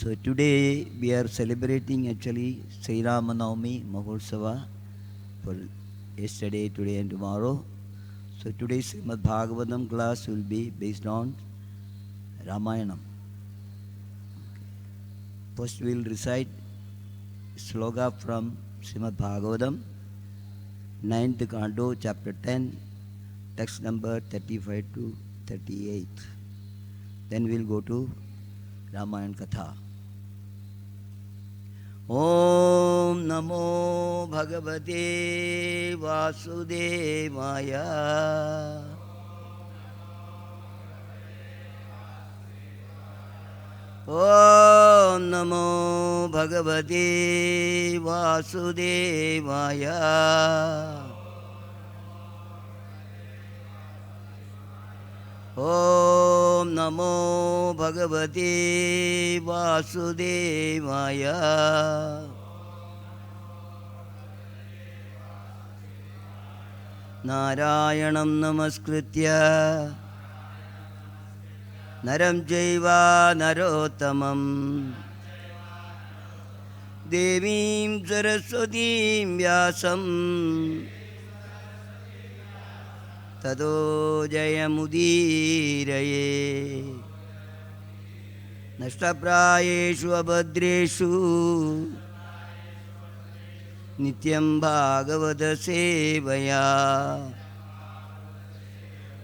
So today we are celebrating actually Sri Rama Navami Mahotsava for yesterday, today and tomorrow. So today's Srimad Bhagavatam class will be based on Ramayanam. First we will recite sloka from Srimad Bhagavatam, 9th Canto, chapter 10, text number 35 to 38. Then we will go to Ramayana Katha. Om Namo Bhagavate Vasudevaya. Om Namo Bhagavate Vasudevaya. Om Namo Bhagavate Vasudevaya. Narayanam Namaskritya Naram Jaiva Narottamam Devim Saraswatim Vyasam Tado Jayamudiraye Nashtaprayeshu Abhadreshu Nityam Bhagavata Sevaya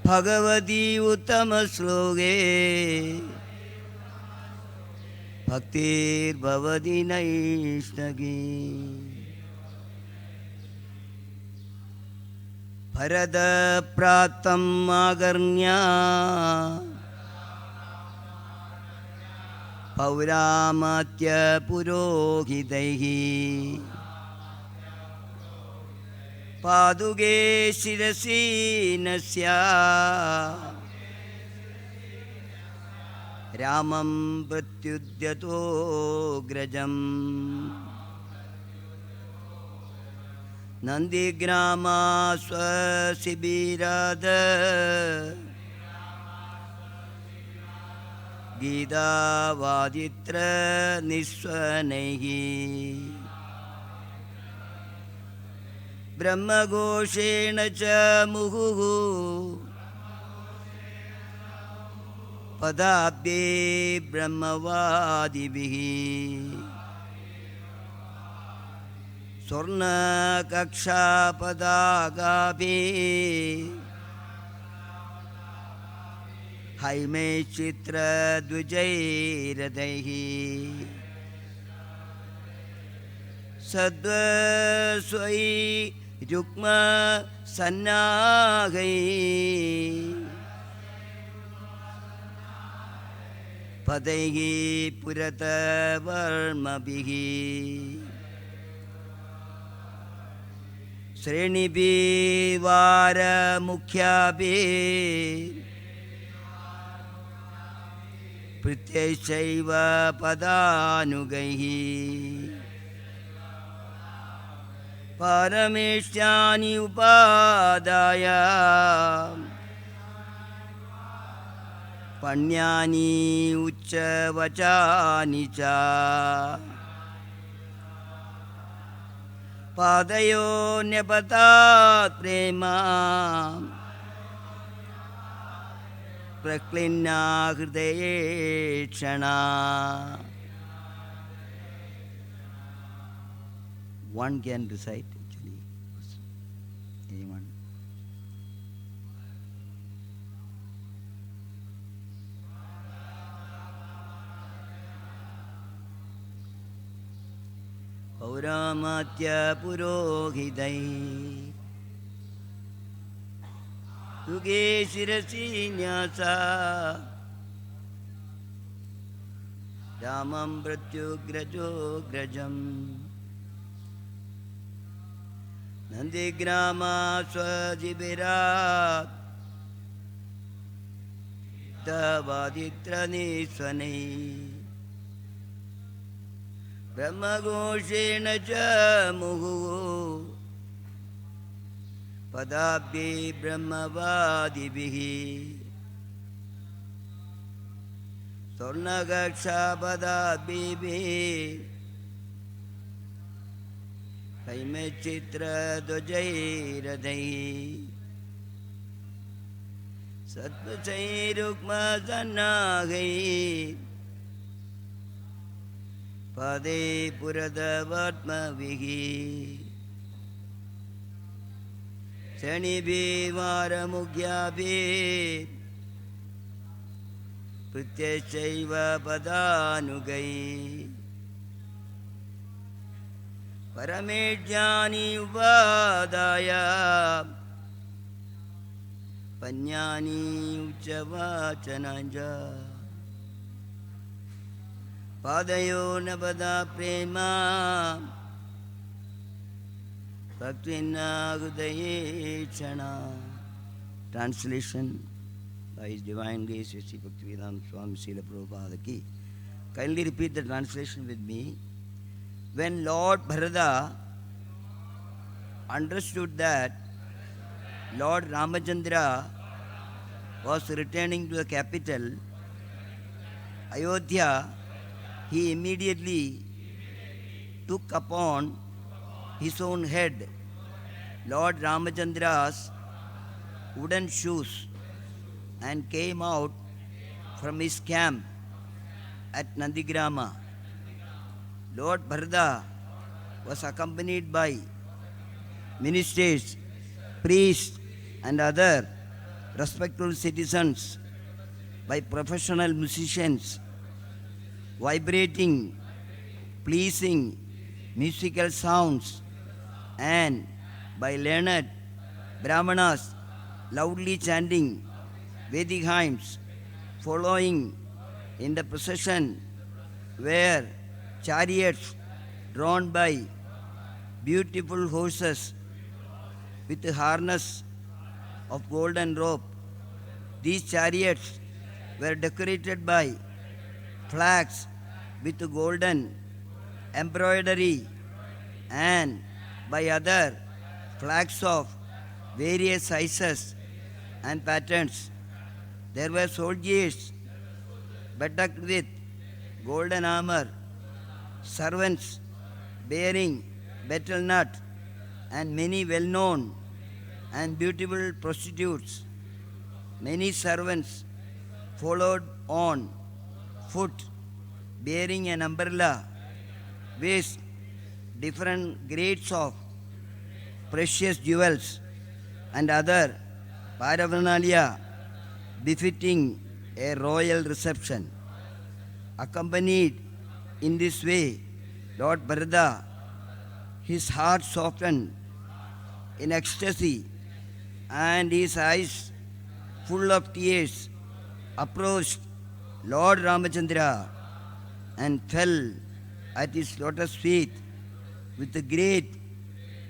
Bhagavati Uttama Sloge Bhaktir Bhavati Naishnagi Bharata Pratam Agarnya Pauramatya Purohitaihi Paduge Shirasi Nasya Ramam Pratyudyato Grajam Nandigrama Swasibirada Gita Vaditra Niswanehi Brahma Goshena Cha Muhu Padabde Brahmavadibihi Sorna Kaksha Padagabi Haime Chitra Dvijayradaihi Sadva Swai Yukma Sannagai Padaihi Purata Varmabihi Srinibi Vara Mukhyabi Prityashaiva Padanugaihi Parameshyani Upadaya Panyani Uchavachani Cha Padayo Nepatat Prema Praklina Hridaye Kshana. One can recite actually. Anyone? Pauramatya Purohidai Tuge Shirasi Nyasa Ramam Pratyugrajo Grajam Nandigrama Swajibirat Davaditra Niswanai Brahma Goshena Cha Muhu Padabhi Brahmavadibihi Tornagakshabada bibi Kaime chitra dojai radai Satpachai rukma zanagai Pade puradavatma vihi Sani bhimara mugyabhi Pratyashaiva padanugai Paramejyani uvadaya Panyani uchavachananja Padayo nabada prema Bhaktina Gudaye Chana. Translation by His Divine Grace Sri Bhaktivedanta Swami Srila Prabhupada Ki. Kindly repeat the translation with me. When Lord Bharata understood that Lord Ramchandra was returning to the capital, Ayodhya, he immediately took upon his own head Lord Ramchandra's wooden shoes and came out from his camp at Nandigrama. Lord Bharata was accompanied by ministers, priests and other respectful citizens, by professional musicians, vibrating, pleasing musical sounds, and by learned Brahmanas loudly chanting Vedic hymns. Following in the procession were chariots drawn by beautiful horses with a harness of golden rope. These chariots were decorated by flags with golden embroidery and by other flags of various sizes and patterns. There were soldiers bedecked with golden armor, servants bearing betel nut, and many well-known and beautiful prostitutes. Many servants followed on foot, bearing an umbrella, with different grades of precious jewels and other paraphernalia befitting a royal reception. Accompanied in this way, Lord Bharata, his heart softened in ecstasy and his eyes full of tears, approached Lord Ramchandra and fell at his lotus feet with a great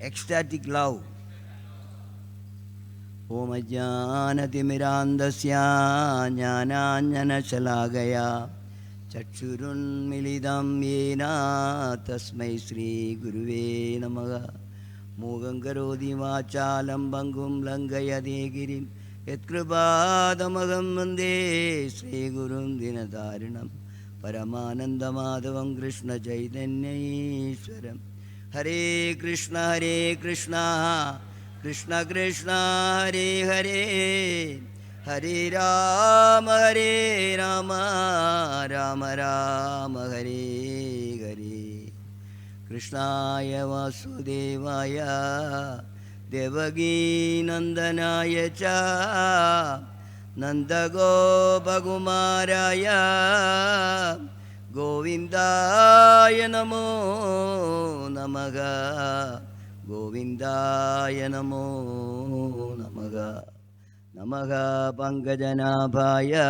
ecstatic love. Om Ajnanatimirandasya Jnananjana Shalagaya Chakshurun Milidam Yena Tasmai Sri Guruve Namaha Mogam Karodi Vachalam Bangum Langayade Girim Yatkrupadamagam Vande Sri Gurum Dinatarinam Paramananda Madhavam Krishna Chaitanya Ishwaram Hare Krishna Krishna Krishna Hare Hare Hare Rama Rama Rama Hare Hare Krishnaya Vasudevaya Devagi Nandanaya Cha Nandagopakumaraya Govindaya Namo Namaha Govindaya Namo Namaha Namaha Pankajanabhaya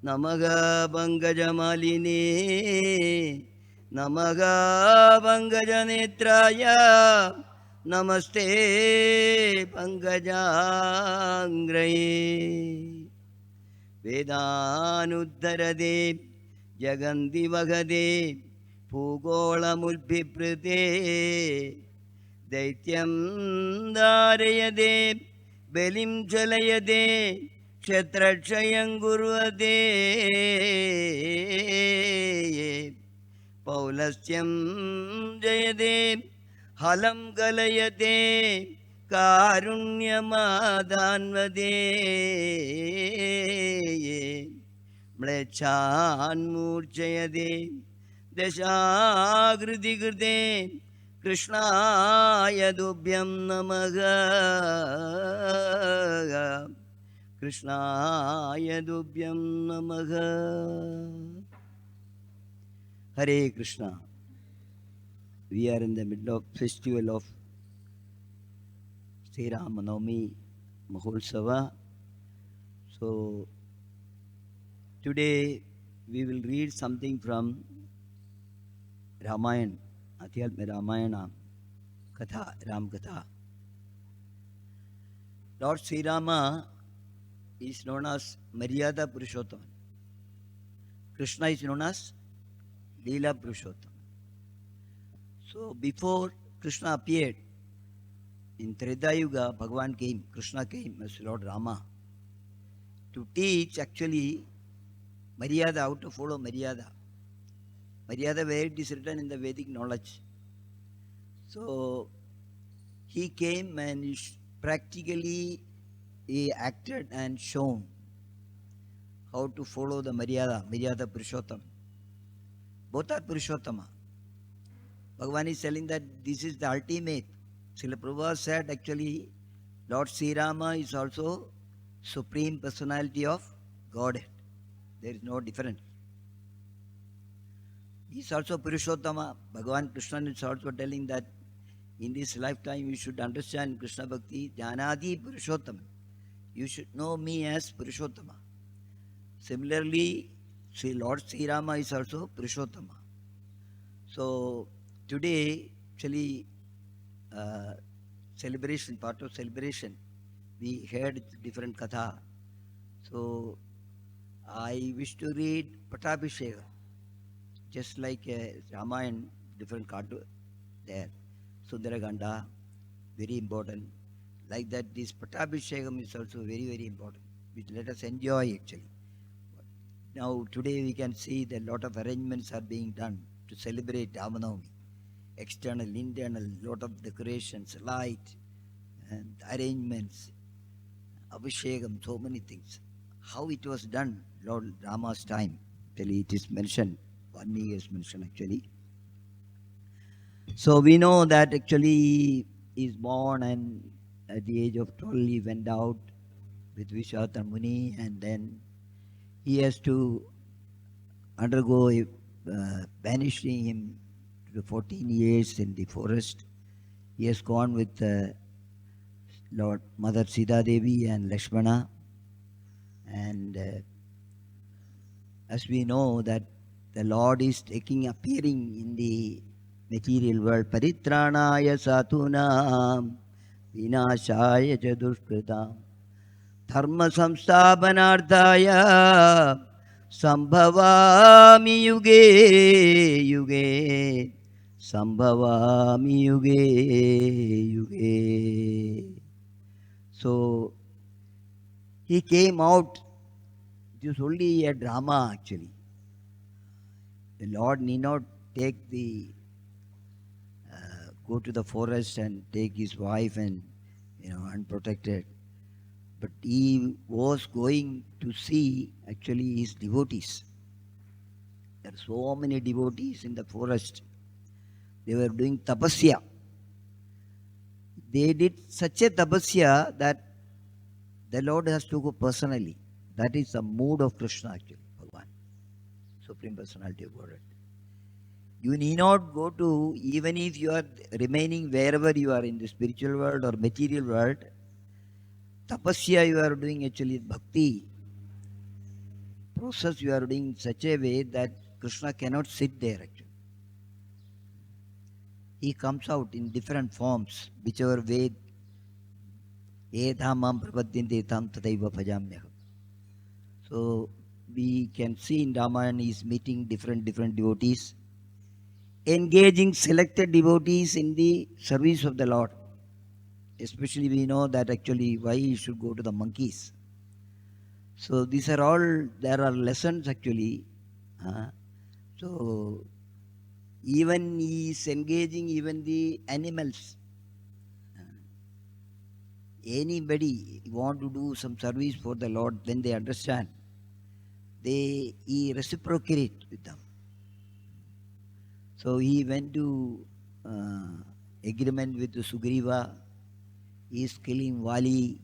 Namaha Pankajamaline Namaha Pankajanetraya Namaste Pankajangraye Vedanuddarade Jaganti Vagade Pugola Mulpiprate Daityam Dharayade Belim Chalayade kshetrachayam gurvate paulasyam jayade halam galayate karunyamadanvade mlechan murchayade dashagriti krite Krishnaya dubhyam namaha Krishnaya dubhyam namaha. Hare Krishna. We are in the middle of festival of Sri Ramanavami Maholsava. So today we will read something from Ramayana, Adhyatma Ramayana Katha, Ram Katha. Lord Sri Rama is known as Maryada Purushottam. Krishna is known as Leela Purushottam. So before Krishna appeared in Treta Yuga, Bhagavan came, Krishna came as Lord Rama to teach actually Maryada, how to follow Maryada. Maryada, where it is written in the Vedic knowledge. So he came and practically he acted and shown how to follow the Maryada Purushottam. Both are Purushottama. Bhagavan is telling that this is the ultimate. Srila Prabhu said actually Lord Sri Rama is also Supreme Personality of Godhead. There is no difference. He is also Purushottama. Bhagavan Krishna is also telling that in this lifetime you should understand Krishna Bhakti, Janadi Purushottama. You should know me as Purushottama. Similarly, Lord Sri Rama is also Purushottama. So today, actually, celebration, part of celebration, we heard different katha. So I wish to read Patabhisheka, just like Ramayana, different cartoon there. Sundaraganda, very important. Like that, this Patabhishekam is also very, very important, which let us enjoy actually. Now, today we can see that a lot of arrangements are being done to celebrate Ramanavami. External, internal, lot of decorations, light, and arrangements, Abhishekam, so many things. How it was done, Lord Rama's time, actually it is mentioned, Valmiki is mentioned actually. So we know that actually he is born and at the age of 12 he went out with Vishwamitra Muni, and then he has to undergo banishing him to 14 years in the forest. He has gone with Lord Mother Sita Devi and Lakshmana, and as we know that the Lord is appearing in the material world. Paritranaya satunam vinashaya cha dushkritam dharma samsthapanarthaya sambhavami yuge yuge sambhavami yuge yuge. So he came out. It was only a drama actually. The Lord need not take go to the forest and take his wife and unprotected, but he was going to see actually his devotees. There are so many devotees in the forest. They were doing tapasya. They did such a tapasya that the Lord has to go personally. That is the mood of Krishna actually, Bhagavan, Supreme Personality of Godhead. You need not go to, even if you are remaining wherever you are in the spiritual world or material world, tapasya you are doing actually bhakti process you are doing in such a way that Krishna cannot sit there actually. He comes out in different forms, whichever way. Edhamam prapadyante tam tadaiva bhajamyaham. So we can see in Ramayana he is meeting different devotees, engaging selected devotees in the service of the Lord. Especially we know that actually why he should go to the monkeys. So these are all, there are lessons actually. So even he is engaging even the animals. Anybody want to do some service for the Lord, then they understand. He reciprocate with them. So he went to agreement with Sugriva. He is killing Vali.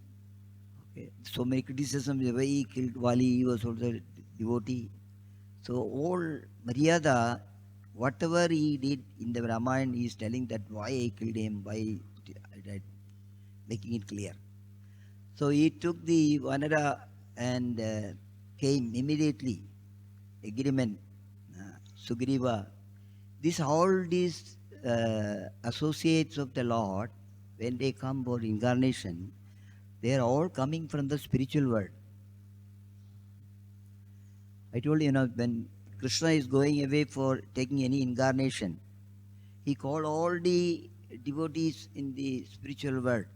Okay. So many criticisms, the way he killed Vali, he was also a devotee. So all Maryada, whatever he did in the Ramayana, he is telling that why I killed him, why I died, making it clear. So he took the Vanara and came immediately, agreement, Sugriva. All these associates of the Lord, when they come for incarnation, they are all coming from the spiritual world. I told you, when Krishna is going away for taking any incarnation, he called all the devotees in the spiritual world.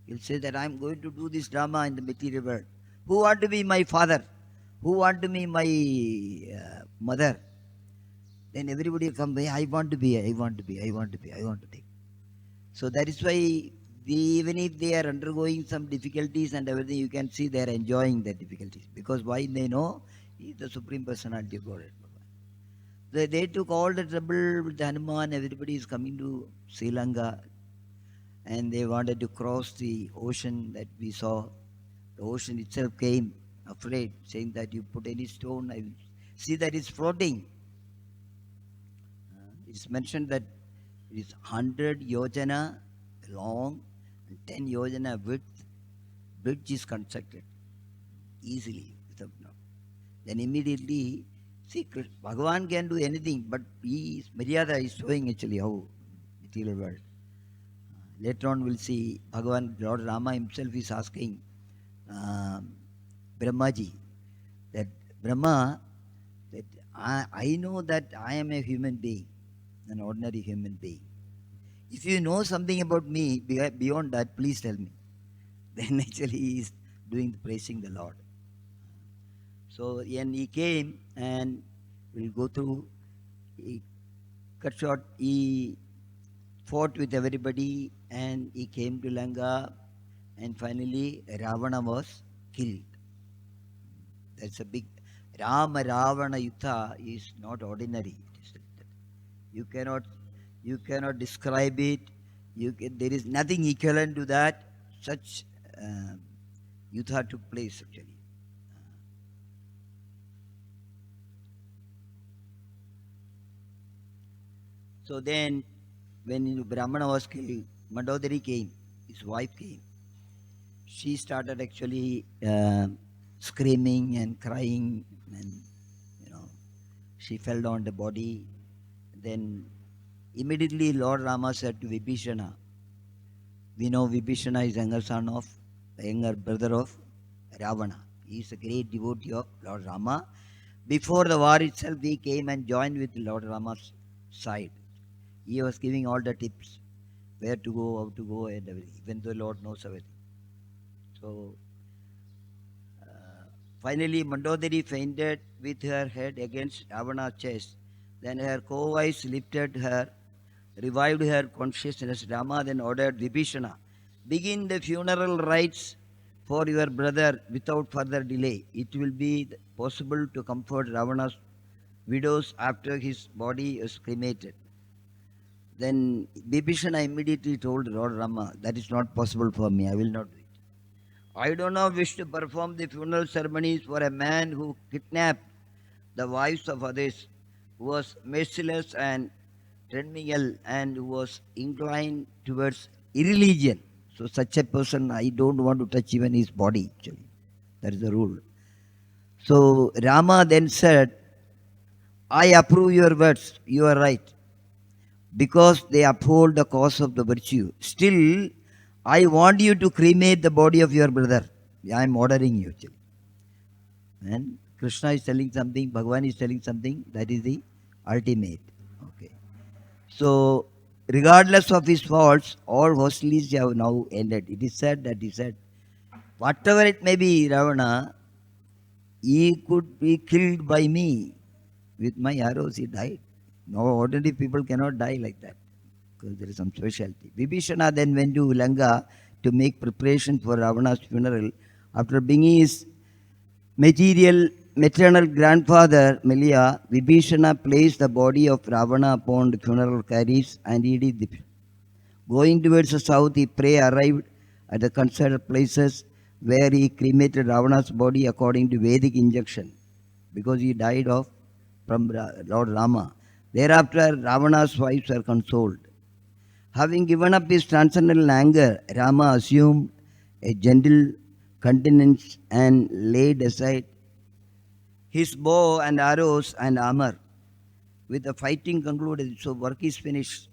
He'll say that I'm going to do this drama in the material world. Who want to be my father? Who want to be my mother? Then everybody will come, I want to be, I want to be, I want to be, I want to take. So that is why even if they are undergoing some difficulties and everything, you can see they are enjoying the difficulties. Because why? They know he is the Supreme Personality of Godhead. They took all the trouble with the Hanuman, everybody is coming to Sri Lanka, and they wanted to cross the ocean that we saw. The ocean itself came afraid, saying that you put any stone, I will see that it's floating. It's mentioned that it is 100 yojana long and 10 yojana width. Bridge is constructed easily. Then immediately, see, Bhagavan can do anything, but Maryada is showing actually how material world. Later on we'll see Bhagavan, Lord Rama himself is asking Brahmaji that Brahma, that I know that I am a human being, an ordinary human being. If you know something about me beyond that, please tell me. Then actually he is praising the Lord. So when he came, and we'll go through, he cut short, he fought with everybody and he came to Lanka, and finally Ravana was killed. That's a big Rama Ravana Yuddha is not ordinary. You cannot describe it. There is nothing equivalent to that. Such Yuddha took place actually. So then, when Brahmana was killed, Mandodari came, his wife came. She started actually screaming and crying, and she fell down the body. Then immediately Lord Rama said to Vibhishana, we know Vibhishana is younger brother of Ravana. He is a great devotee of Lord Rama. Before the war itself, he came and joined with Lord Rama's side. He was giving all the tips, where to go, how to go, and everything, even though the Lord knows everything. So, finally, Mandodari fainted with her head against Ravana's chest. Then her co-wives lifted her, revived her consciousness. Rama then ordered Vibhishana, begin the funeral rites for your brother without further delay. It will be possible to comfort Ravana's widows after his body is cremated. Then Vibhishana immediately told Lord Rama, that is not possible for me, I will not do it. I do not wish to perform the funeral ceremonies for a man who kidnapped the wives of others, who was merciless and tyrannical, and who was inclined towards irreligion. So such a person, I don't want to touch even his body actually. That is the rule. So Rama then said, I approve your words, you are right, because they uphold the cause of the virtue. Still, I want you to cremate the body of your brother. I am ordering you actually. And Krishna is telling something, Bhagavan is telling something, that is the ultimate. Okay. So, regardless of his faults, all hostilities have now ended. It is said that he said, whatever it may be, Ravana, he could be killed by me. With my arrows, he died. No, ordinary people cannot die like that because there is some specialty. Vibhishana then went to Lanka to make preparation for Ravana's funeral. After bringing his maternal grandfather Milia, Vibhishana placed the body of Ravana upon the funeral carriage and he did the. Going towards the south, he arrived at the considered places where he cremated Ravana's body according to Vedic injunction because he died of from Lord Rama. Thereafter, Ravana's wives were consoled. Having given up his transcendental anger, Rama assumed a gentle countenance and laid aside his bow and arrows and armor. With the fighting concluded, so work is finished.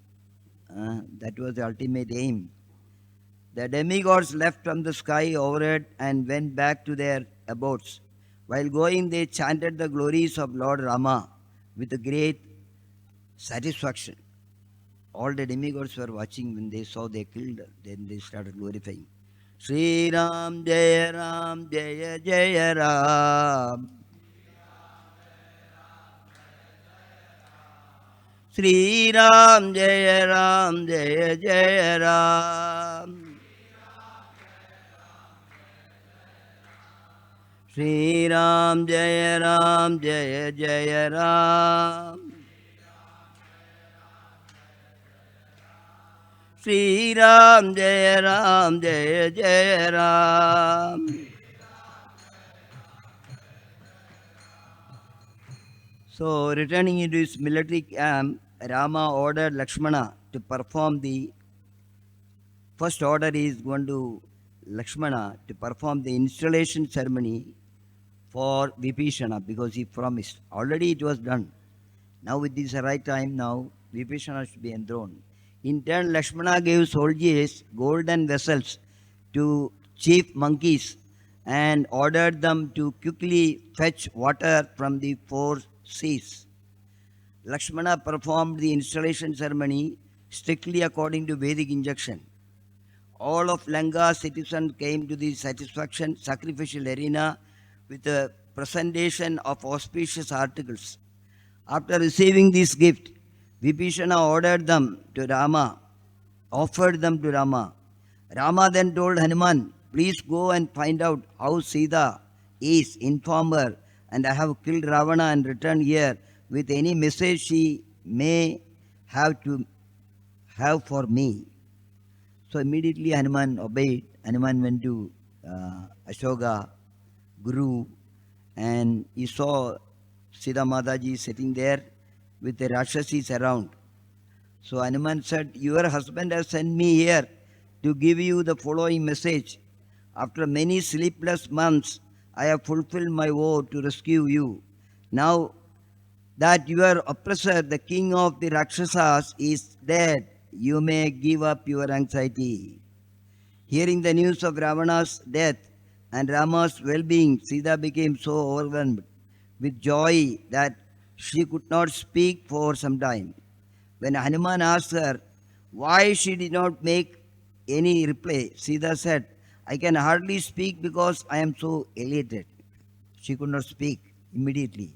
That was the ultimate aim. The demigods left from the sky overhead and went back to their abodes. While going, they chanted the glories of Lord Rama with a great satisfaction. All the demigods were watching when they saw they killed, then they started glorifying. Sri Ram, Jaya Jaya Ram. Sri Ram, Jaya Jaya Ram. Sri Ram, Jaya Jaya Ram. Sri Ram, Jaya Jaya Ram. So, returning into his military camp, Rama ordered Lakshmana to perform the first order is going to Lakshmana to perform the installation ceremony for Vibhishana because he promised. Already it was done. Now it is the right time now. Vibhishana should be enthroned. In turn, Lakshmana gave soldiers golden vessels to chief monkeys and ordered them to quickly fetch water from the four seas. Lakshmana performed the installation ceremony strictly according to Vedic injunction. All of Lanka's citizens came to the sacrificial arena with a presentation of auspicious articles. After receiving this gift, Vibhishana ordered them to Rama, offered them to Rama. Rama then told Hanuman, please go and find out how Sita is, inform her, and I have killed Ravana and returned here with any message she may have to have for me. So immediately Hanuman obeyed. Hanuman went to Ashoka, Guru, and he saw Sita Mataji sitting there with the Rakshasis around. So Hanuman said, your husband has sent me here to give you the following message. After many sleepless months, I have fulfilled my vow to rescue you. Now that your oppressor, the king of the Rakshasas, is dead, you may give up your anxiety. Hearing the news of Ravana's death and Rama's well-being, Sita became so overwhelmed with joy that she could not speak for some time. When Hanuman asked her why she did not make any reply, Sita said, I can hardly speak because I am so elated. She could not speak immediately.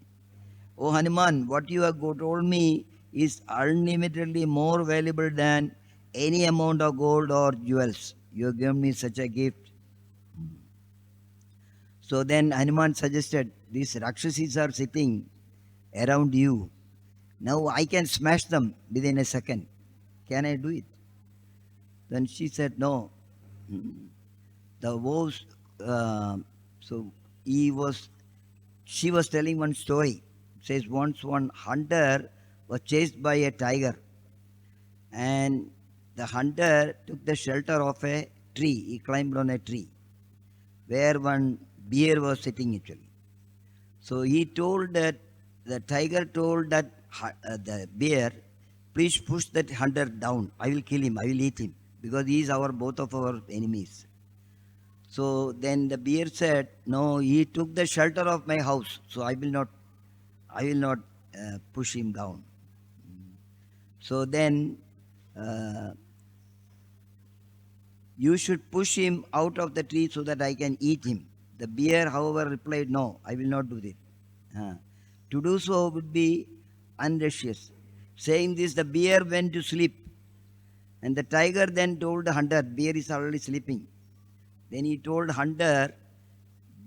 Oh Hanuman, what you have told me is unlimitedly more valuable than any amount of gold or jewels. You have given me such a gift. So then Hanuman suggested, these Rakshasis are sitting around you. Now I can smash them within a second. Can I do it? Then she said, no. The woes, she was telling one story. It says once one hunter was chased by a tiger and the hunter took the shelter of a tree. He climbed on a tree where one bear was sitting actually. So he told that, the tiger told that the bear, please push that hunter down. I will kill him. I will eat him because he is both of our enemies. So then the bear said, no, he took the shelter of my house, so I will not push him down. So then you should push him out of the tree so that I can eat him. The bear, however, replied, "No, I will not do it. Uh, to do so would be unrighteous." Saying this, the bear went to sleep. And the tiger then told the hunter, bear is already sleeping. Then he told hunter,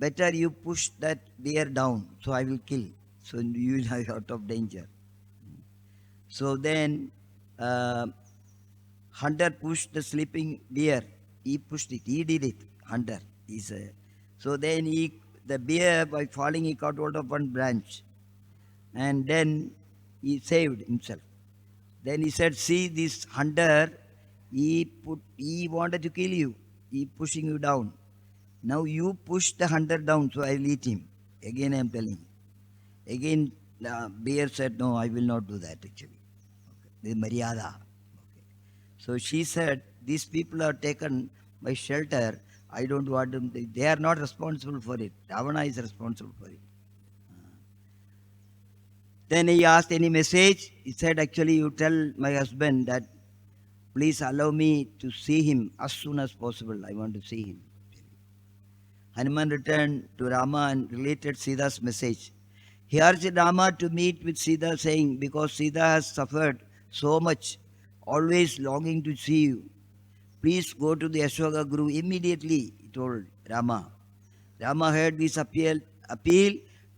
better you push that bear down, so I will kill. So you will have out of danger. So then uh, hunter pushed the sleeping bear. He pushed it. He did it. Hunter. So then the bear, by falling, he caught hold of one branch. And then he saved himself. Then he said, see this hunter, he wanted to kill you. He pushing you down. Now you push the hunter down, so I will eat him. Again I am telling. Again bear said, no, I will not do that actually. Okay. The Maryada. Okay. So she said, these people are taken by shelter. I don't want them. They are not responsible for it. Ravana is responsible for it. Then he asked any message. He said, actually, you tell my husband that please allow me to see him as soon as possible. I want to see him. Hanuman returned to Rama and related Sita's message. He urged Rama to meet with Sita, saying, because Sita has suffered so much, always longing to see you. Please go to the Ashoka Grove immediately, he told Rama. Rama heard this appeal.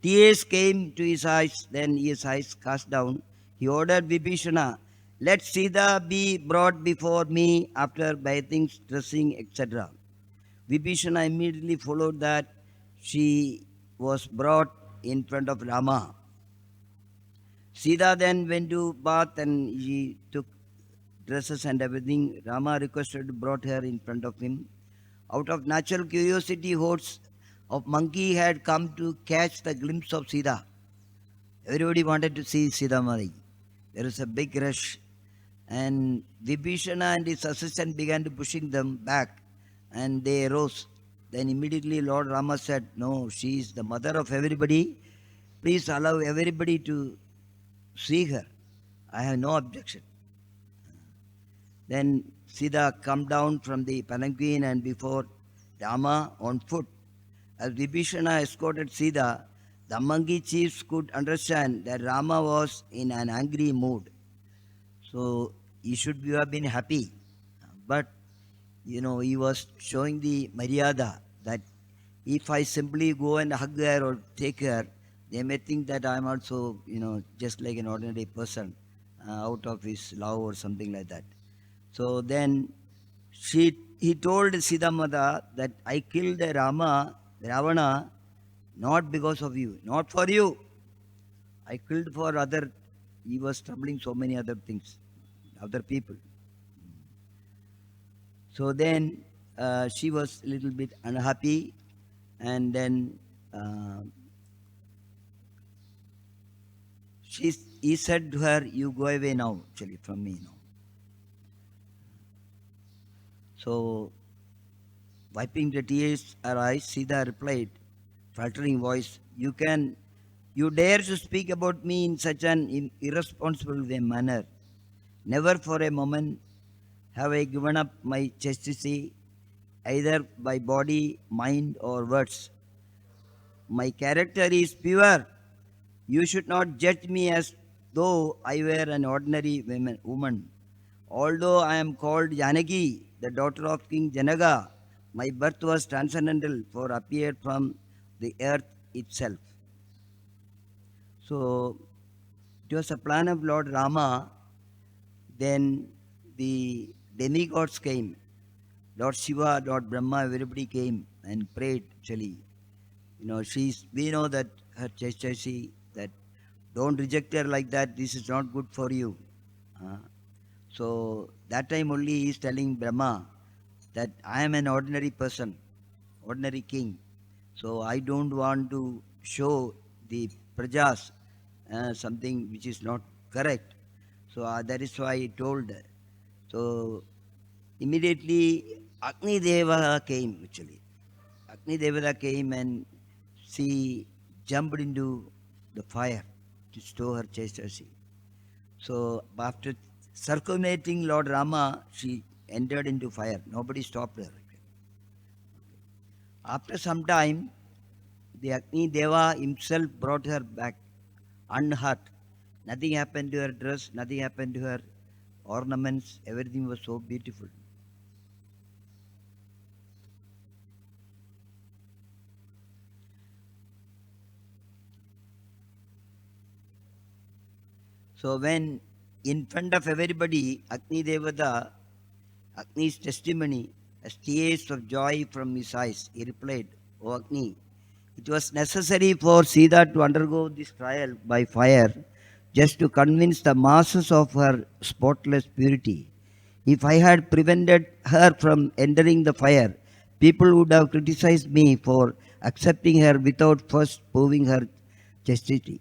Tears came to his eyes, then his eyes cast down. He ordered Vibhishana, let Sita be brought before me after bathing, dressing, etc. Vibhishana immediately followed that. She was brought in front of Rama. Sita then went to bath and she took dresses and everything. Rama requested, brought her in front of him. Out of natural curiosity, hordes of monkey had come to catch the glimpse of Sita. Everybody wanted to see Sita Mari. There was a big rush. And Vibhishana and his assistant began to pushing them back. And they arose. Then immediately Lord Rama said, no, she is the mother of everybody. Please allow everybody to see her. I have no objection. Then Sita come down from the palanquin and before Rama on foot. As Vibhishana escorted Sita, the monkey chiefs could understand that Rama was in an angry mood. So he should have been happy. But, he was showing the Maryada that if I simply go and hug her or take her, they may think that I am also, just like an ordinary person out of his love or something like that. So then he told Sita Mata that I killed Ravana, not because of you, not for you. I killed for other, he was troubling so many other things, other people. So then she was a little bit unhappy and then he said to her, you go away now, actually, from me now. So, wiping the tears her eyes, Sita replied, faltering voice, you dare to speak about me in such an irresponsible manner. Never for a moment have I given up my chastity, either by body, mind, or words. My character is pure. You should not judge me as though I were an ordinary woman. Although I am called Janaki, the daughter of King Janaga, my birth was transcendental, for appeared from the earth itself. So it was a plan of Lord Rama. Then the demigods came. Lord Shiva, Lord Brahma, everybody came and prayed actually. We know that her chastity, that don't reject her like that, this is not good for you. So that time only he is telling Brahma that I am an ordinary person, ordinary king. So I don't want to show the prajas something which is not correct. So that is why he told. So immediately Agni Deva came actually. Agni Devata came and she jumped into the fire to store her chastity. So after circumnating Lord Rama, she entered into fire. Nobody stopped her. After some time, the Agni Deva himself brought her back unhurt. Nothing happened to her dress, nothing happened to her ornaments, everything was so beautiful. So when in front of everybody, Agni's testimony, as tears of joy from his eyes, he replied, O Agni, it was necessary for Sita to undergo this trial by fire just to convince the masses of her spotless purity. If I had prevented her from entering the fire, people would have criticized me for accepting her without first proving her chastity.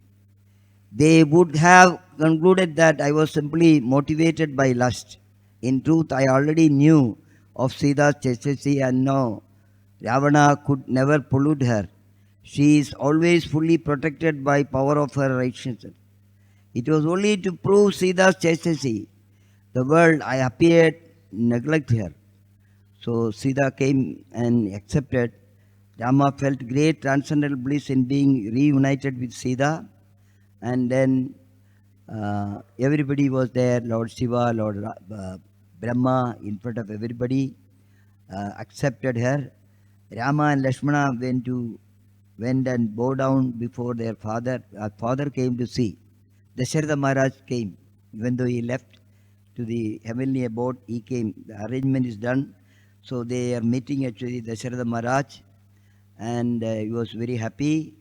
They would have concluded that I was simply motivated by lust. In truth, I already knew of Sita's chastity and know Ravana could never pollute her. She is always fully protected by power of her righteousness. It was only to prove Sita's chastity, the world I appeared neglect her. So Sita came and accepted. Rama felt great transcendental bliss in being reunited with Sita. And then everybody was there, Lord Shiva, Lord Brahma, in front of everybody, accepted her. Rama and Lakshmana went and bowed down before their father. Our father came to see. Dasharatha Maharaj came, even though he left to the heavenly abode, he came. The arrangement is done. So they are meeting actually Dasharatha Maharaj, and he was very happy.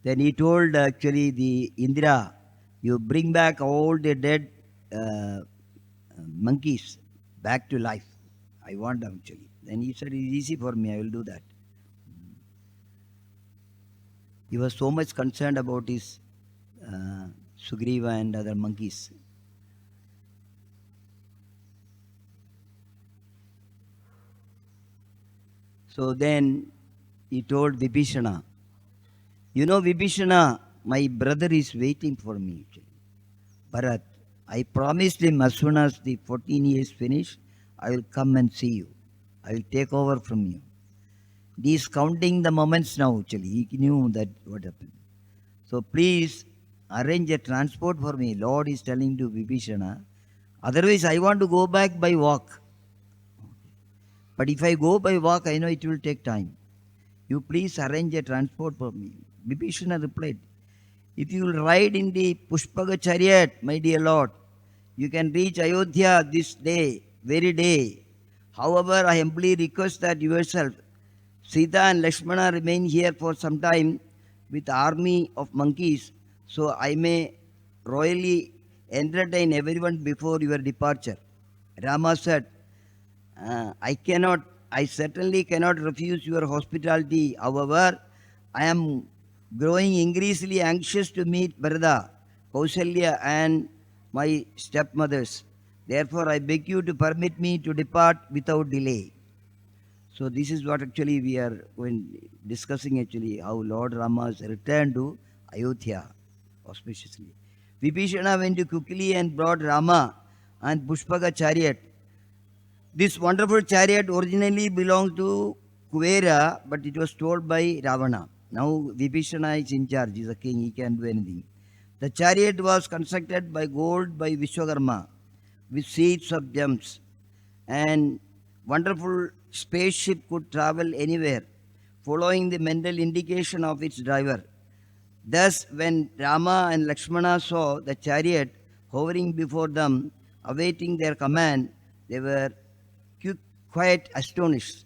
Then he told actually the Indra, you bring back all the dead monkeys back to life. I want them actually. Then he said, it's easy for me, I will do that. He was so much concerned about his Sugriva and other monkeys. So then he told Vibhishana, you know, Vibhishana, my brother is waiting for me. Bharat, I promised him as soon as the 14 years finish, I will come and see you. I will take over from you. He is counting the moments now, actually. He knew that what happened. So please arrange a transport for me. Lord is telling to Vibhishana. Otherwise, I want to go back by walk. But if I go by walk, I know it will take time. You please arrange a transport for me. Vibhishana replied, if you will ride in the Pushpaga chariot, my dear Lord, you can reach Ayodhya this day, very day. However, I humbly request that yourself, Sita and Lakshmana remain here for some time with army of monkeys, so I may royally entertain everyone before your departure. Rama said, I certainly cannot refuse your hospitality. However, I am growing increasingly anxious to meet Bharata, Kausalya and my stepmothers. Therefore, I beg you to permit me to depart without delay. So this is what actually we are discussing actually how Lord Rama has returned to Ayodhya auspiciously. Vibhishana went quickly and brought Rama and Pushpaga chariot. This wonderful chariot originally belonged to Kuvera, but it was stolen by Ravana. Now Vibhishana is in charge, he is a king, he can do anything. The chariot was constructed by gold by Vishwakarma with seats of gems, and wonderful spaceship could travel anywhere, following the mental indication of its driver. Thus, when Rama and Lakshmana saw the chariot hovering before them, awaiting their command, they were quite astonished.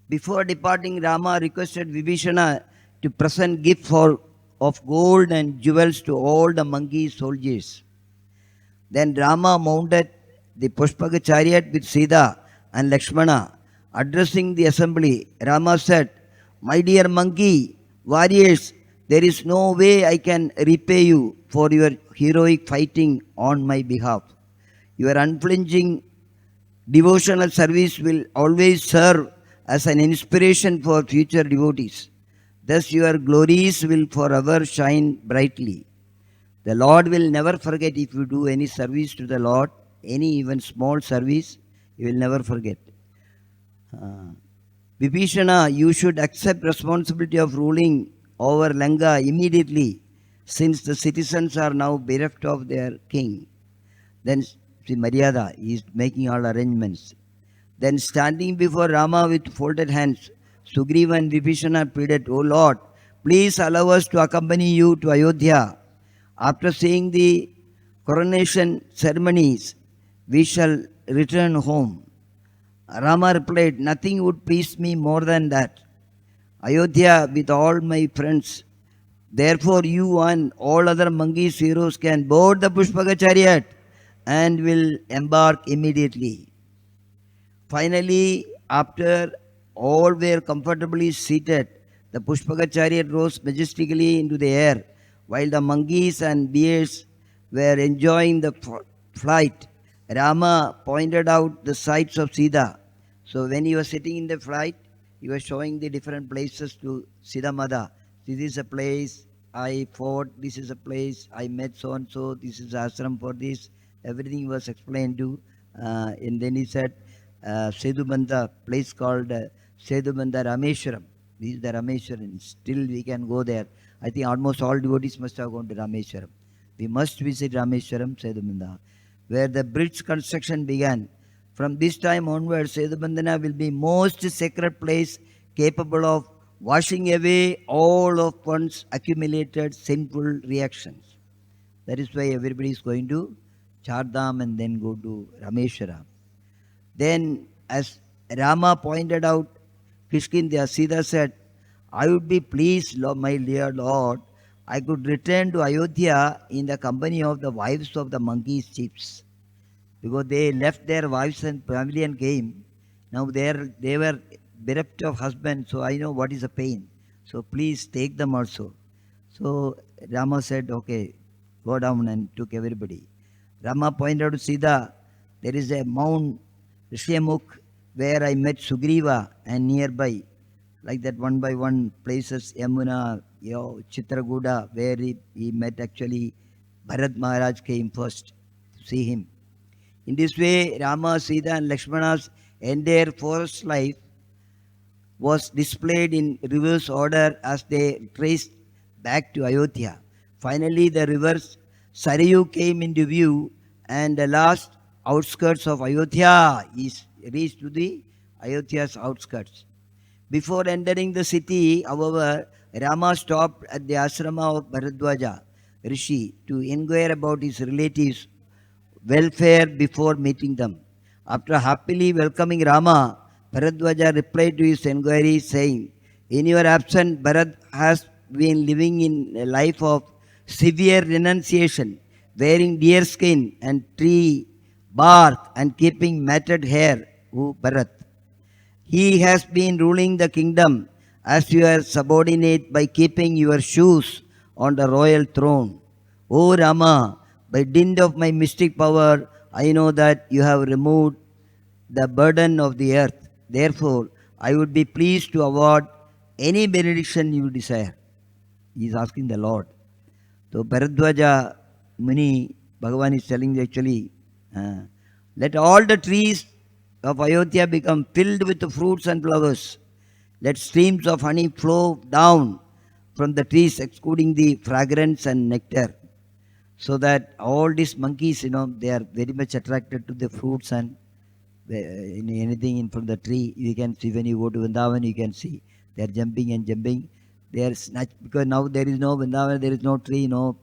Before departing, Rama requested Vibhishana to present gifts of gold and jewels to all the monkey soldiers. Then Rama mounted the Pushpaga chariot with Sita and Lakshmana. Addressing the assembly, Rama said, my dear monkey warriors, there is no way I can repay you for your heroic fighting on my behalf. Your unflinching devotional service will always serve as an inspiration for future devotees. Thus your glories will forever shine brightly. The Lord will never forget if you do any service to the Lord. any even small service, you will never forget. Vibhishana, you should accept responsibility of ruling over Lanka immediately, since the citizens are now bereft of their king. Then see Maryada is making all arrangements. Then standing before Rama with folded hands, Sugriva and Vibhishana pleaded, O Lord, please allow us to accompany you to Ayodhya. After seeing the coronation ceremonies, we shall return home. Rama replied, nothing would please me more than that. Ayodhya with all my friends. Therefore, you and all other monkeys heroes can board the Pushpaka chariot and will embark immediately. Finally, after all were comfortably seated, the Pushpaka chariot rose majestically into the air, while the monkeys and bears were enjoying the flight. Rama pointed out the sights of Sita. So when he was sitting in the flight, he was showing the different places to Sita Mada. This is a place I fought, this is a place I met so and so, this is ashram for this. Everything was explained to. And then he said, Sedubandha, place called Sedubandha Rameshwaram. This is the Rameshwaram. Still we can go there. I think almost all devotees must have gone to Rameshwaram. We must visit Rameshwaram, Sedubandha, where the bridge construction began. From this time onwards, Sedubandhana will be most sacred place capable of washing away all of one's accumulated sinful reactions. That is why everybody is going to Chardham and then go to Rameshwara. Then, as Rama pointed out, Kishkindya, Sita said, I would be pleased, my dear Lord, I could return to Ayodhya in the company of the wives of the monkeys' chiefs. Because they left their wives and family and came. Now they were bereft of husband, so I know what is the pain. So please take them also. So Rama said, okay, go down, and took everybody. Rama pointed out to Sita, there is a mount, Rishyamukh, where I met Sugriva, and nearby, like that one by one places, Yamuna, Chitrakuta, where he met actually, Bharat Maharaj came first to see him. In this way, Rama, Sita and Lakshmana's entire forest life was displayed in reverse order as they traced back to Ayodhya. Finally, the rivers Sarayu came into view, and the last outskirts of Ayodhya is reached to the Ayodhya's outskirts. Before entering the city, however, Rama stopped at the ashrama of Bharadwaja Rishi to inquire about his relatives' welfare before meeting them. After happily welcoming Rama, Bharadwaja replied to his inquiry saying, in your absence, Bharat has been living in a life of severe renunciation, wearing deer skin and tree bark and keeping matted hair. O Bharat, he has been ruling the kingdom as your subordinate by keeping your shoes on the royal throne. O Rama, by dint of my mystic power, I know that you have removed the burden of the earth. Therefore, I would be pleased to award any benediction you desire. He is asking the Lord. So Bharadwaja Muni, Bhagavan is telling actually, let all the trees of Ayodhya become filled with fruits and flowers. Let streams of honey flow down from the trees, excluding the fragrance and nectar. So that all these monkeys, they are very much attracted to the fruits and anything from the tree. You can see when you go to Vrindavan, you can see they are jumping and jumping. They are because now there is no Vrindavan, there is no tree, no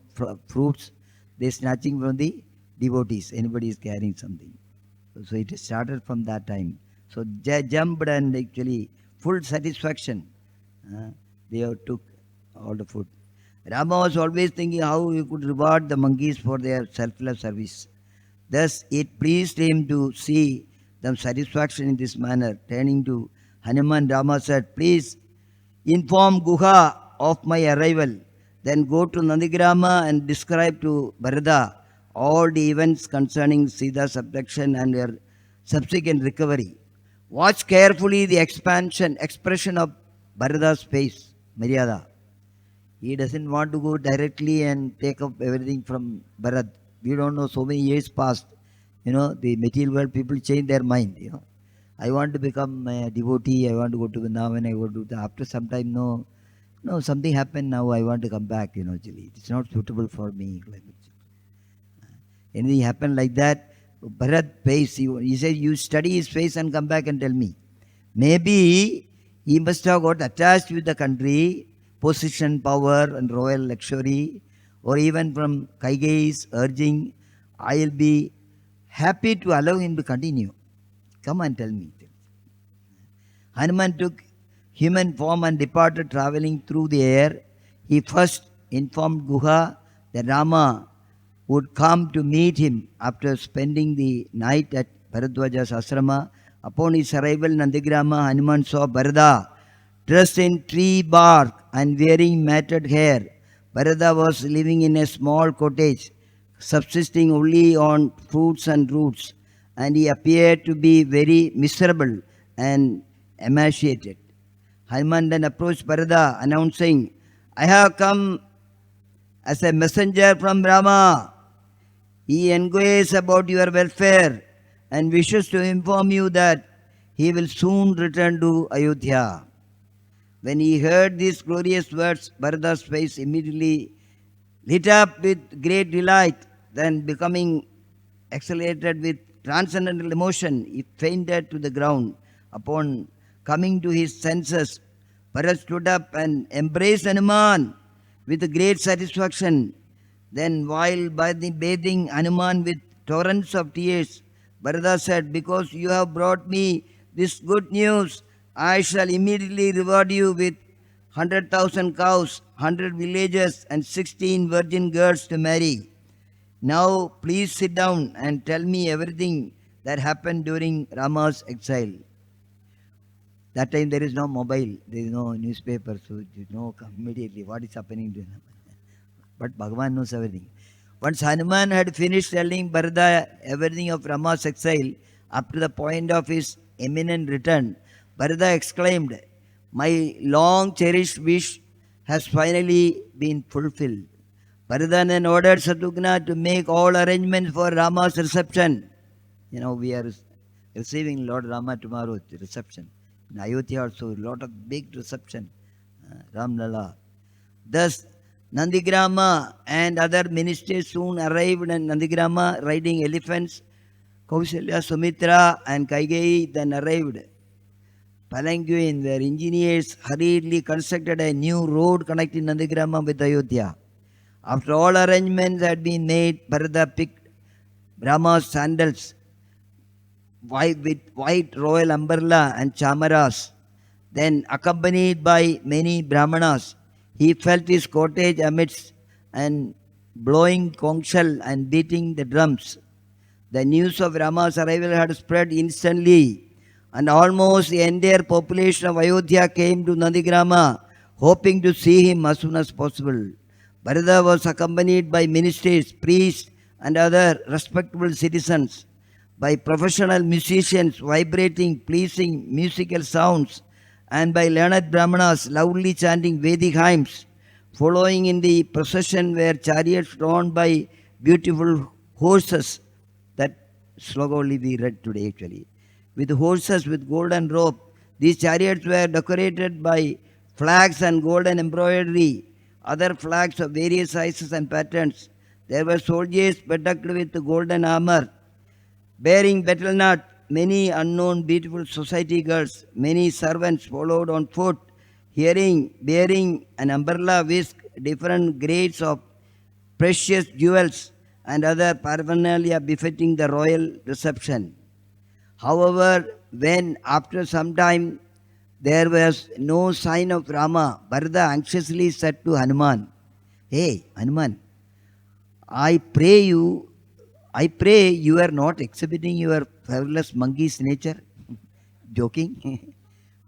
fruits. They are snatching from the devotees. Anybody is carrying something. So it started from that time. So jumped and actually full satisfaction. They took all the food. Rama was always thinking how he could reward the monkeys for their selfless service. Thus it pleased him to see them satisfaction in this manner. Turning to Hanuman, Rama said, please inform Guha of my arrival. Then go to Nandigrama and describe to Bharata all the events concerning Sita's abduction and her subsequent recovery. Watch carefully the expression of Bharata's face, Maryada. He doesn't want to go directly and take up everything from Bharat. We don't know, so many years passed. The material world people change their mind. I want to become a devotee, I want to go to Vrindavan, I go to after some time, no, something happened now, I want to come back, actually. It's not suitable for me. Anything happened like that, Bharat pays, he says, you study his face and come back and tell me. Maybe he must have got attached with the country, position, power, and royal luxury, or even from Kaigei's urging, I'll be happy to allow him to continue. Come and tell me. Hanuman took human form and departed traveling through the air. He first informed Guha that Rama would come to meet him after spending the night at Bharadwaja's asrama. Upon his arrival in Nandigrama, Hanuman saw Bharata dressed in tree bark and wearing matted hair. Bharata was living in a small cottage, subsisting only on fruits and roots, and he appeared to be very miserable and emaciated. Hanuman then approached Bharata, announcing, I have come as a messenger from Rama. He inquires about your welfare and wishes to inform you that he will soon return to Ayodhya. When he heard these glorious words, Bharata's face immediately lit up with great delight. Then, becoming accelerated with transcendental emotion, he fainted to the ground. Upon coming to his senses, Bharat stood up and embraced Hanuman with great satisfaction. Then, while bathing Hanuman with torrents of tears, Bharata said, because you have brought me this good news, I shall immediately reward you with 100,000 cows, 100 villages, and 16 virgin girls to marry. Now, please sit down and tell me everything that happened during Rama's exile. That time there is no mobile, there is no newspaper, so you know immediately what is happening to him. But Bhagavan knows everything. Once Hanuman had finished telling Bharata everything of Rama's exile, up to the point of his imminent return, Bharata exclaimed, my long cherished wish has finally been fulfilled. Bharata then ordered Shatrughna to make all arrangements for Rama's reception. We are receiving Lord Rama tomorrow, the reception. In Ayodhya also, a lot of big reception, Ram Lala. Thus, Nandigrama and other ministers soon arrived in Nandigrama riding elephants. Kausalya, Sumitra and Kaikeyi then arrived. Palanquin, where engineers hurriedly constructed a new road connecting Nandigrama with Ayodhya. After all arrangements had been made, Bharata picked Rama's sandals with white royal umbrella and chamaras. Then, accompanied by many brahmanas, he felt his cottage amidst and blowing conch shell and beating the drums. The news of Rama's arrival had spread instantly, and almost the entire population of Ayodhya came to Nandigrama, hoping to see him as soon as possible. Bharata was accompanied by ministers, priests, and other respectable citizens, by professional musicians vibrating pleasing musical sounds, and by learned brahmanas loudly chanting Vedic hymns. Following in the procession were chariots drawn by beautiful horses. That slogan only we read today actually. With horses with golden robe. These chariots were decorated by flags and golden embroidery, other flags of various sizes and patterns. There were soldiers bedecked with golden armor, bearing battle nut, many unknown beautiful society girls, many servants followed on foot, bearing an umbrella whisk, different grades of precious jewels, and other paraphernalia befitting the royal reception. However, when after some time there was no sign of Rama, Bharata anxiously said to Hanuman, hey, Hanuman, I pray you are not exhibiting your fabulous monkey's nature. Joking?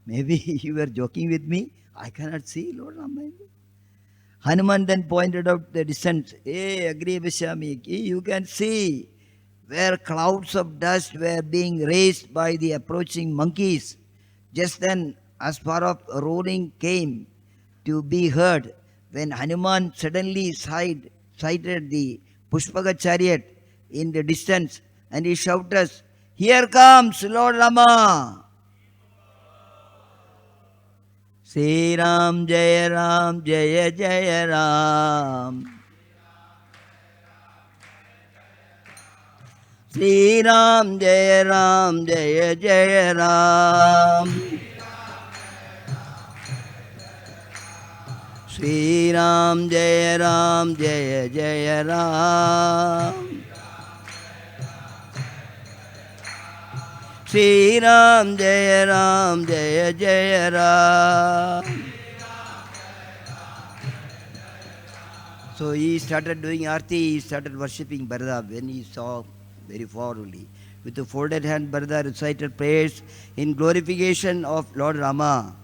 Maybe you were joking with me. I cannot see Lord Rama. Hanuman then pointed out the distance. Hey, agree Vishami, you can see where clouds of dust were being raised by the approaching monkeys. Just then, as far as roaring came to be heard, when Hanuman suddenly sighted the Pushpaka chariot in the distance, and he shouted, "Here comes Lord Rama!" Sri Ram, Jaya Jaya Ram. Sri Ram, Jaya Jaya Ram. Sri Ram, Jaya Jaya Ram. Sri Ram, Jaya Jaya Ram. So he started doing arati, he started worshipping Bharata when he saw very far only. With the folded hand, Bharata recited prayers in glorification of Lord Rama,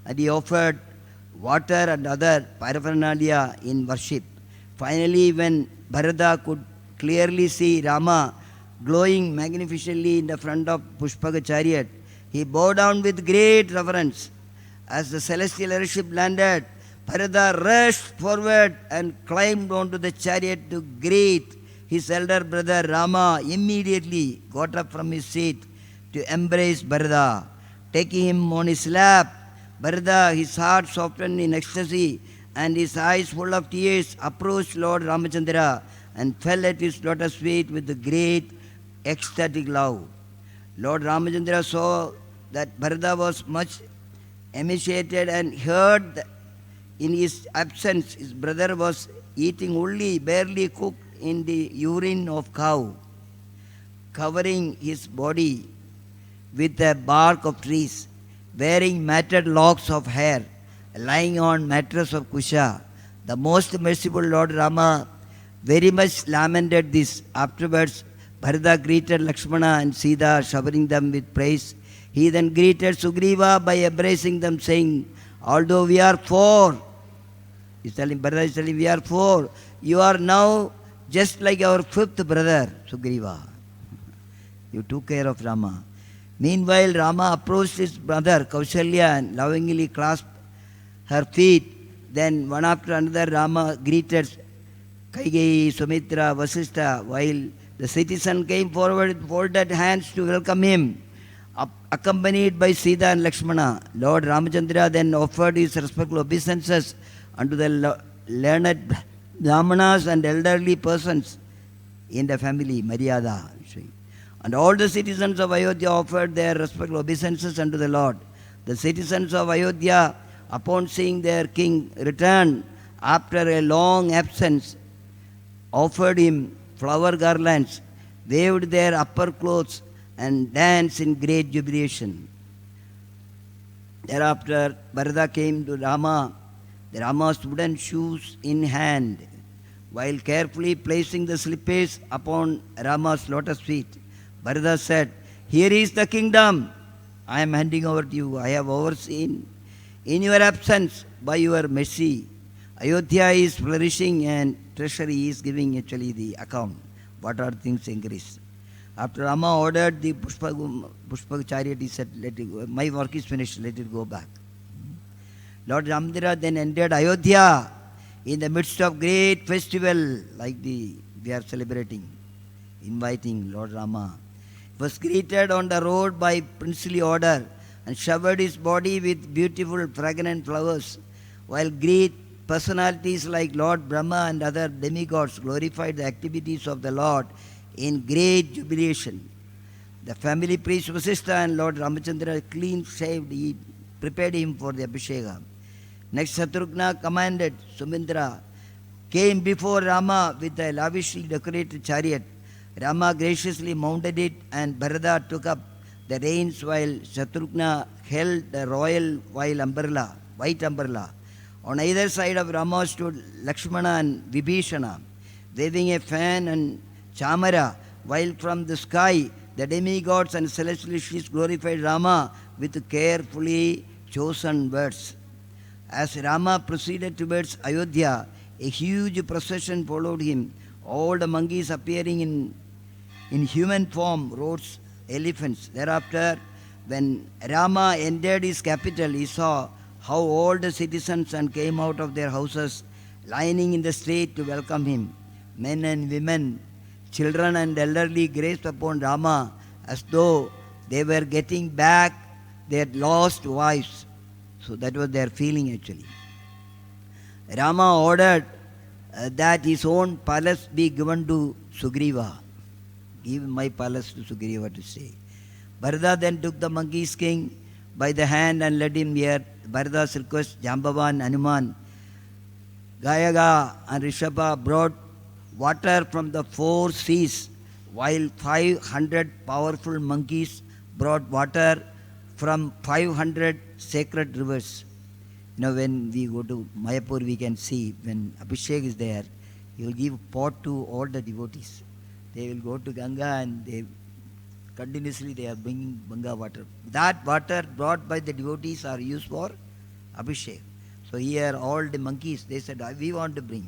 and he offered water and other paraphernalia in worship. Finally, when Bharata could clearly see Rama glowing magnificently in the front of Pushpaka chariot, he bowed down with great reverence. As the celestial airship landed, Bharata rushed forward and climbed onto the chariot to greet his elder brother. Rama immediately got up from his seat to embrace Bharata. Taking him on his lap, Bharata, his heart softened in ecstasy and his eyes full of tears, approached Lord Ramchandra and fell at his lotus feet with great ecstatic love. Lord Ramchandra saw that Bharata was much emaciated and heard that in his absence his brother was eating only barely cooked in the urine of cow, covering his body with the bark of trees, wearing matted locks of hair, lying on mattress of kusha. The most merciful Lord Rama very much lamented this. Afterwards, Bharata greeted Lakshmana and Sita, showering them with praise. He then greeted Sugriva by embracing them, saying, "Although we are four," Bharata is telling, "we are four, you are now just like our fifth brother, Sugriva. You took care of Rama." Meanwhile, Rama approached his brother Kaushalya and lovingly clasped her feet. Then one after another, Rama greeted Kaigeyi, Sumitra, Vasistha, while the citizen came forward with folded hands to welcome him, accompanied by Sita and Lakshmana. Lord Ramchandra then offered his respectful obeisances unto the learned Brahmanas and elderly persons in the family, Maryada. And all the citizens of Ayodhya offered their respectful obeisances unto the Lord. The citizens of Ayodhya, upon seeing their king return after a long absence, offered him flower garlands, waved their upper clothes, and danced in great jubilation. Thereafter, Bharata came to Rama, the Rama's wooden shoes in hand, while carefully placing the slippers upon Rama's lotus feet. Bharata said, "Here is the kingdom I am handing over to you. I have overseen in your absence by your mercy. Ayodhya is flourishing and treasury is giving actually the account. What are things increased?" After Rama ordered the Pushpaka chariot, he said, "Let it go. My work is finished, let it go back." Lord Ramchandra then entered Ayodhya in the midst of great festival like we are celebrating, inviting Lord Rama. He was greeted on the road by princely order and showered his body with beautiful fragrant flowers, while great personalities like Lord Brahma and other demigods glorified the activities of the Lord in great jubilation. The family priest Vasistha and Lord Ramchandra, clean shaved, he prepared him for the Abhisheka. Next, Shatrugna commanded Sumindra came before Rama with a lavishly decorated chariot. Rama graciously mounted it and Bharata took up the reins while Shatrugna held the royal white umbrella. On either side of Rama stood Lakshmana and Vibhishana, waving a fan and chamara, while from the sky the demigods and celestial ships glorified Rama with carefully chosen words. As Rama proceeded towards Ayodhya, a huge procession followed him, all the monkeys appearing in human form, rode elephants. Thereafter, when Rama entered his capital, he saw how all the citizens and came out of their houses, lining in the street to welcome him. Men and women, children and elderly gazed upon Rama as though they were getting back their lost wives. So that was their feeling actually. Rama ordered that his own palace be given to Sugriva. Give my palace to Sugriva to stay. Bharata then took the monkey's king by the hand and led him here. Bharata's request, Jambavan, Hanuman, Gayaga and Rishabha brought water from the 4 seas, while 500 powerful monkeys brought water from 500 sacred rivers. You know, when we go to Mayapur, we can see when Abhishek is there, he will give pot to all the devotees. They will go to Ganga and they continuously they are bringing Ganga water. That water brought by the devotees are used for Abhishek. So here all the monkeys, they said, we want to bring.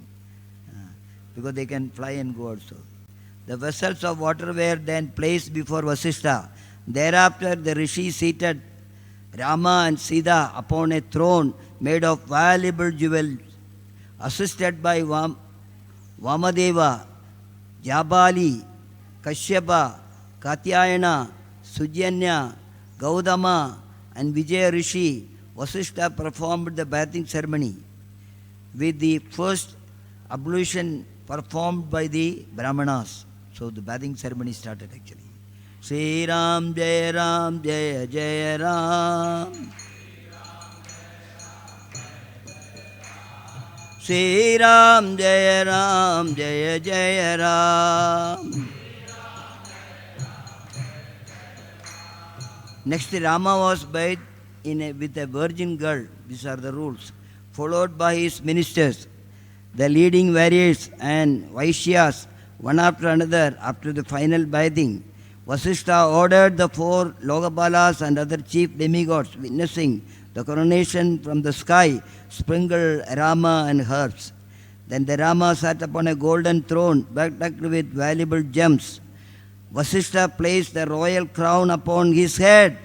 Because they can fly and go also. The vessels of water were then placed before Vasishtha. Thereafter the rishi seated Rama and Sita upon a throne made of valuable jewels, assisted by Vamadeva, Jabali, Kashyapa, Katyayana, Sujanya, Gautama and Vijaya Rishi. Vasishtha performed the bathing ceremony with the first ablution performed by the Brahmanas. So the bathing ceremony started actually. Sri Ram Jaya Jaya Ram. Sri Ram Jaya Jaya Ram. Next Rama was bathed with a virgin girl. These are the rules. Followed by his ministers, the leading warriors and Vaishyas, one after another. After the final bathing, Vasishtha ordered the 4 Lokapalas and other chief demigods, witnessing the coronation from the sky, sprinkled Rama and herbs. Then the Rama sat upon a golden throne, decked with valuable gems. Vasishtha placed the royal crown upon his head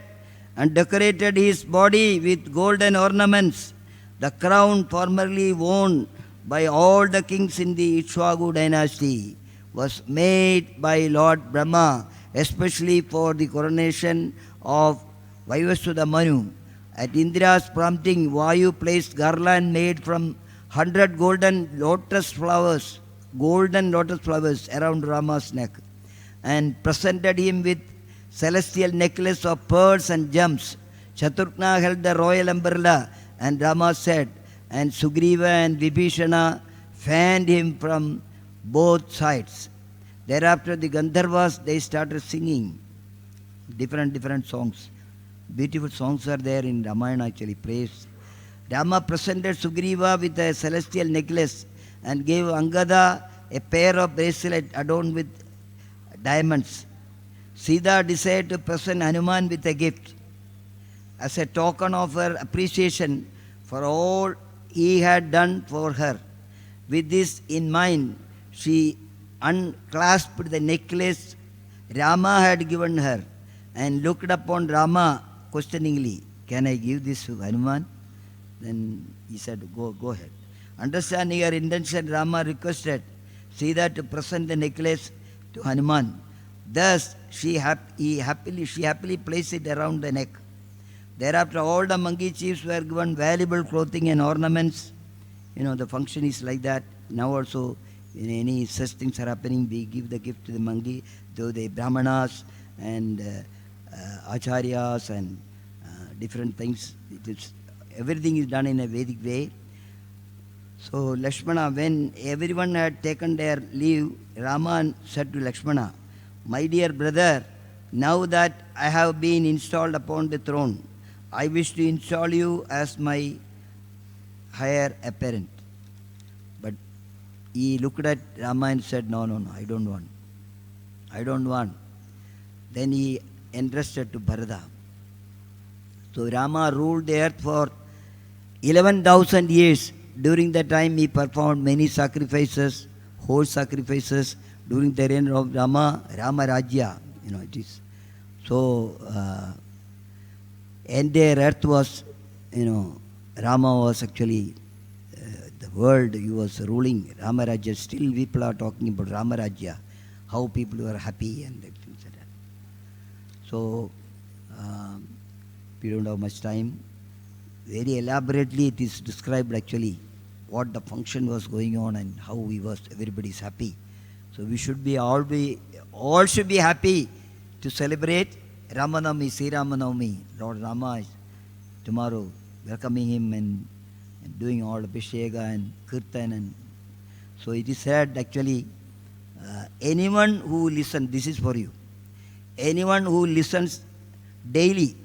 and decorated his body with golden ornaments. The crown formerly worn by all the kings in the Ikshvaku dynasty was made by Lord Brahma, especially for the coronation of Vaivasudha Manu. At Indra's prompting, Vayu placed garland made from 100 golden lotus flowers around Rama's neck, and presented him with celestial necklace of pearls and gems. Shatrughna held the royal umbrella, and Rama said, and Sugriva and Vibhishana fanned him from both sides. Thereafter the Gandharvas, they started singing different songs. Beautiful songs are there in Ramayana actually, praise. Rama presented Sugriva with a celestial necklace and gave Angada a pair of bracelets adorned with diamonds. Sita desired to present Hanuman with a gift as a token of her appreciation for all he had done for her. With this in mind, she unclasped the necklace Rama had given her and looked upon Rama questioningly. Can I give this to Hanuman? Then he said, go ahead. Understanding her intention, Rama requested Sita to present the necklace to Hanuman. Thus, she happily placed it around the neck. Thereafter, all the monkey chiefs were given valuable clothing and ornaments. You know, the function is like that. Now also, when any such things are happening, we give the gift to the monkey, though the Brahmanas and Acharyas and different things. Everything is done in a Vedic way. So, Lakshmana, when everyone had taken their leave, Rama said to Lakshmana, my dear brother, now that I have been installed upon the throne, I wish to install you as my heir apparent. But he looked at Rama and said, no, I don't want. Then he entrusted to Bharata. So Rama ruled the earth for 11,000 years. During that time he performed many sacrifices, whole sacrifices. During the reign of Rama Rajya, it is. So, entire earth was, Rama was actually, the world he was ruling, Rama Rajya. Still people are talking about Rama Rajya. how people were happy and things like that. So, we don't have much time. Very elaborately it is described actually what the function was going on and how everybody is happy. So we should all should be happy to celebrate Ramanavami, Sri Ramanavami. Lord Rama is tomorrow welcoming him and doing all Abhisheka and Kirtan. And so it is said actually, anyone who listens, this is for you, anyone who listens daily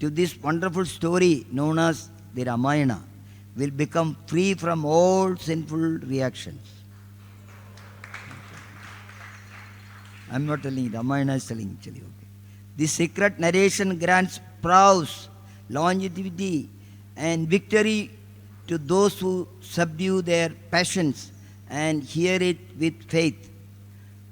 to this wonderful story known as the Ramayana will become free from all sinful reactions. I am not telling, Ramayana is telling actually. Okay. This secret narration grants prowess, longevity and victory to those who subdue their passions and hear it with faith.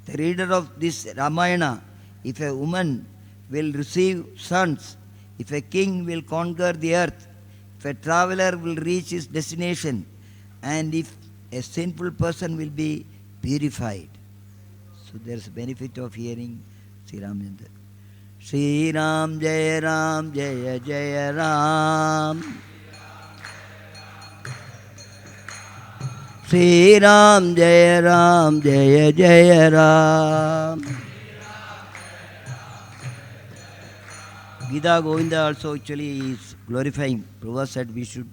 The reader of this Ramayana, if a woman will receive sons, if a king will conquer the earth, if a traveler will reach his destination, and if a sinful person will be purified. So there is a benefit of hearing Sri Ramchandra. Sri Ram Jaya Ram Jaya Jaya Ram. Sri Ram Jaya Ram Jaya Jaya Ram. Gita Govinda also actually is glorifying. Prabhu said we should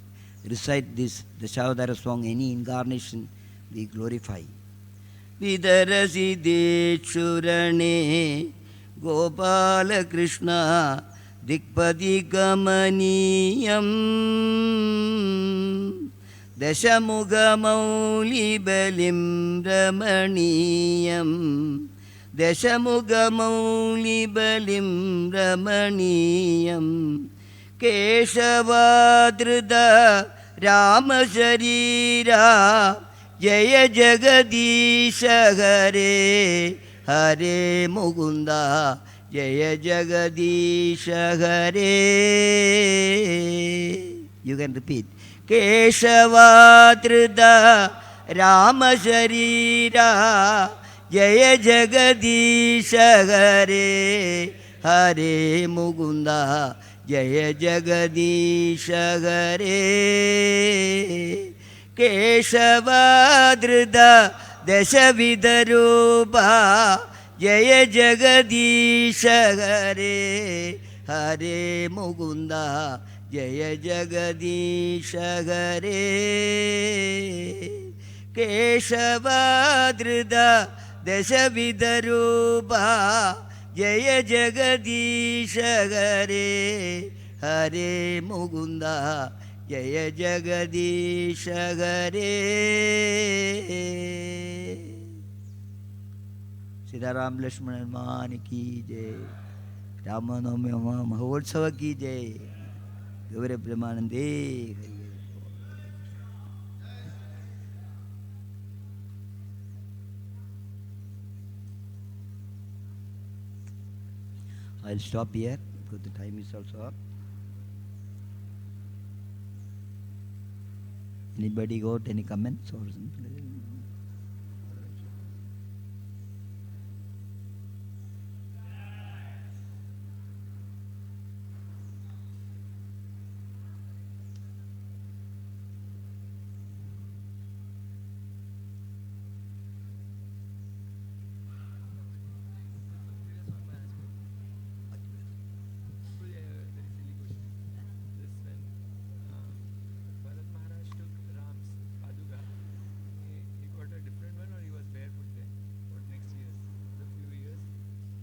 recite this Dashavadara song, any incarnation we glorify. Vidarasi Deshurane Gopala Krishna Dikpadi Gamaniyam Dashamuga Mauli Balim Ramaniyam Dashamuga-mauli balim ramaniyam Keshavadrida Rama Sharira Jaya Jagadisha Hare Hare Mukunda Jaya Jagadisha Hare. You can repeat. Keshavadrida Rama Sharira Jaya Jagadisha Hare Hare Mukunda Jaya Jagadisha Hare. Keshavadrida Dashavidarupa Jaya Jagadisha Hare Hare Mukunda Jaya Jagadisha Hare. Keshavadrida Dashavidarupa Jaya Jagadisha Hare Hare Mukunda Jaya Jagadisha Hare. Sitaram Lakshmana Mani ki jai. Ramanavami Mahotsava ki jai. Gaura Premanande. I'll stop here because the time is also up. Anybody got any comments or something?